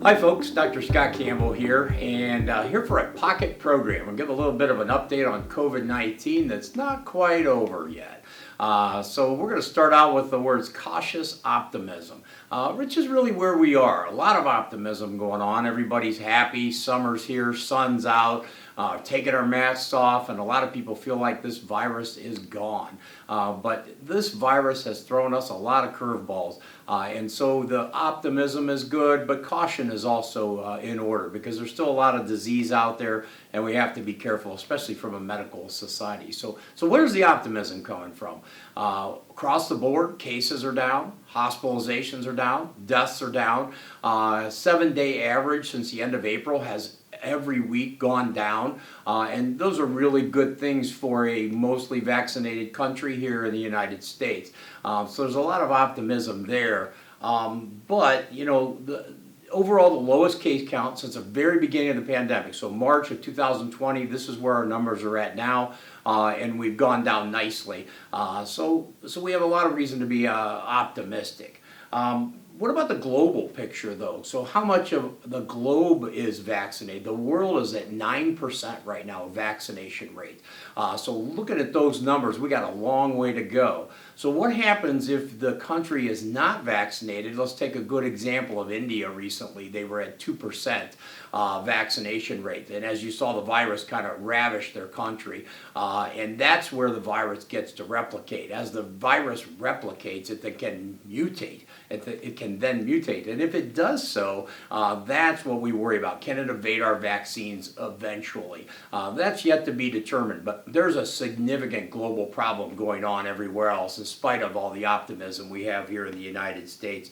Hi folks, Dr. Scott Campbell here, and here for a pocket program. I'll give a little bit of an update on COVID-19 that's not quite over yet. So we're going to start out with the words cautious optimism, which is really where we are. A lot of optimism going on. Everybody's happy, summer's here, sun's out, taking our masks off, and a lot of people feel like this virus is gone. But this virus has thrown us a lot of curveballs. And so the optimism is good, but caution is also in order because there's still a lot of disease out there and we have to be careful, especially from a medical society. So where's the optimism coming from? Across the board, cases are down, hospitalizations are down, deaths are down. 7-day average since the end of April has every week gone down, and those are really good things for a mostly vaccinated country here in the United States. So there's a lot of optimism there, but you know, overall the lowest case count since the very beginning of the pandemic, so March of 2020, this is where our numbers are at now, and we've gone down nicely. So we have a lot of reason to be optimistic. What about the global picture, though? So how much of the globe is vaccinated? The world is at 9% right now, vaccination rate. So looking at those numbers, we got a long way to go. So what happens if the country is not vaccinated? Let's take a good example of India recently. They were at 2% vaccination rate. And as you saw, the virus kind of ravished their country. And that's where the virus gets to replicate. As the virus replicates, it can mutate. It can then mutate. And if it does so, that's what we worry about. Can it evade our vaccines eventually? That's yet to be determined. But there's a significant global problem going on everywhere else, in spite of all the optimism we have here in the United States.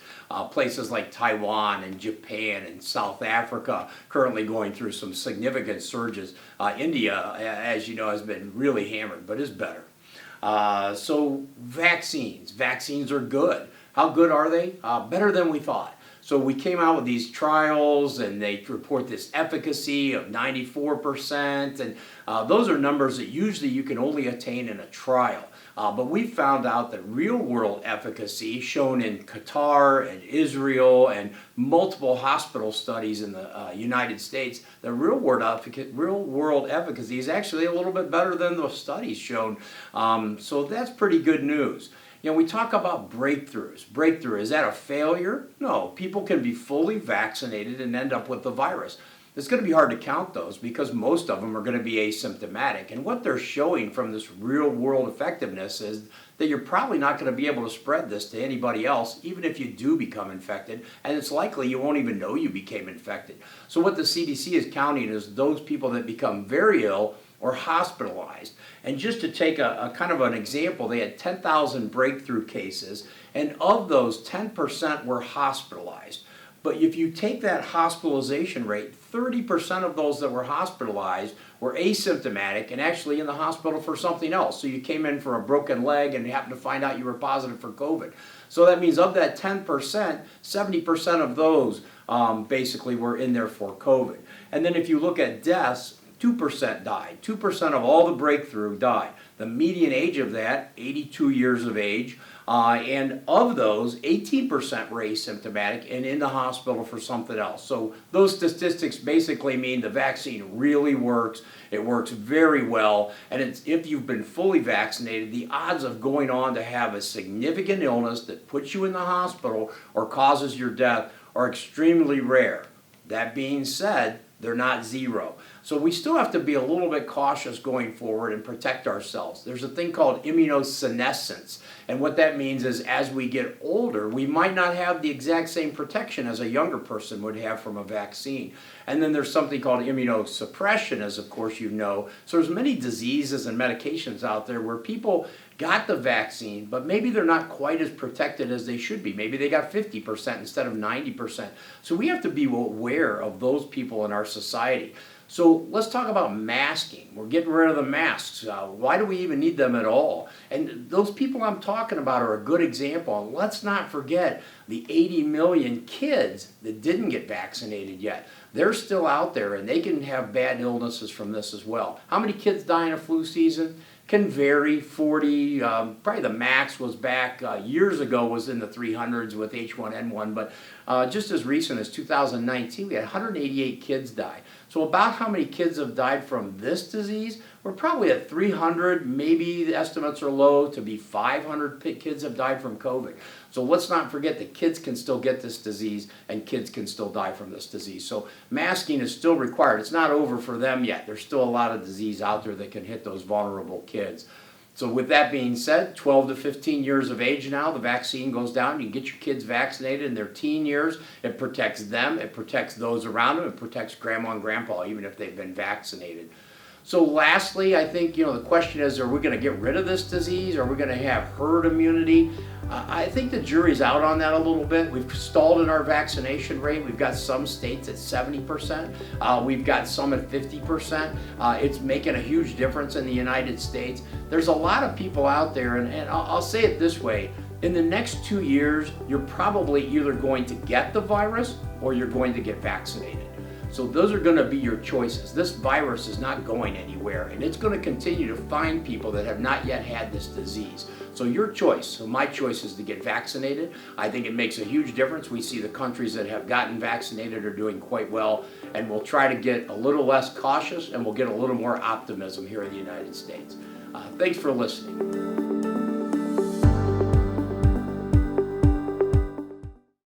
Places like Taiwan and Japan and South Africa currently going through some significant surges. India, as you know, has been really hammered, but is better. So vaccines are good. How good are they? Better than we thought. So we came out with these trials and they report this efficacy of 94%, and those are numbers that usually you can only attain in a trial. But we found out that real-world efficacy shown in Qatar and Israel and multiple hospital studies in the United States, the real-world efficacy is actually a little bit better than the studies shown. So that's pretty good news. You know, we talk about breakthroughs. Breakthrough, is that a failure? No, people can be fully vaccinated and end up with the virus. It's going to be hard to count those because most of them are going to be asymptomatic. And what they're showing from this real-world effectiveness is that you're probably not going to be able to spread this to anybody else, even if you do become infected. And it's likely you won't even know you became infected. So what the CDC is counting is those people that become very ill or hospitalized. And just to take a kind of an example, they had 10,000 breakthrough cases, and of those, 10% were hospitalized. But if you take that hospitalization rate, 30% of those that were hospitalized were asymptomatic and actually in the hospital for something else. So you came in for a broken leg and you happened to find out you were positive for COVID. So that means of that 10%, 70% of those basically were in there for COVID. And then if you look at deaths, 2% died. 2% of all the breakthrough died. The median age of that, 82 years of age. And of those, 18% were asymptomatic and in the hospital for something else. So those statistics basically mean the vaccine really works. It works very well. And if you've been fully vaccinated, the odds of going on to have a significant illness that puts you in the hospital or causes your death are extremely rare. That being said, they're not zero. So we still have to be a little bit cautious going forward and protect ourselves. There's a thing called immunosenescence. And what that means is as we get older, we might not have the exact same protection as a younger person would have from a vaccine. And then there's something called immunosuppression, as of course you know. So there's many diseases and medications out there where people got the vaccine, but maybe they're not quite as protected as they should be. Maybe they got 50% instead of 90%. So we have to be aware of those people in our society. So let's talk about masking. We're getting rid of the masks. Why do we even need them at all? And those people I'm talking about are a good example. And let's not forget the 80 million kids that didn't get vaccinated yet. They're still out there and they can have bad illnesses from this as well. How many kids die in a flu season? can vary. 40, probably the max was back years ago was in the 300s with H1N1, but just as recent as 2019, we had 188 kids die. So about how many kids have died from this disease? We're probably at 300, maybe the estimates are low to be 500 kids have died from COVID. So let's not forget that kids can still get this disease and kids can still die from this disease. So masking is still required. It's not over for them yet. There's still a lot of disease out there that can hit those vulnerable kids. So with that being said, 12 to 15 years of age now, the vaccine goes down. You get your kids vaccinated in their teen years. It protects them. It protects those around them. It protects grandma and grandpa, even if they've been vaccinated. So lastly, I think, the question is, are we going to get rid of this disease? Are we going to have herd immunity? I think the jury's out on that a little bit. We've stalled in our vaccination rate. We've got some states at 70%. We've got some at 50%. It's making a huge difference in the United States. There's a lot of people out there, and I'll say it this way. In the next 2 years, you're probably either going to get the virus or you're going to get vaccinated. So those are going to be your choices. This virus is not going anywhere, and it's going to continue to find people that have not yet had this disease. So your choice. So my choice is to get vaccinated. I think it makes a huge difference. We see the countries that have gotten vaccinated are doing quite well, and we'll try to get a little less cautious, and we'll get a little more optimism here in the United States. Thanks for listening.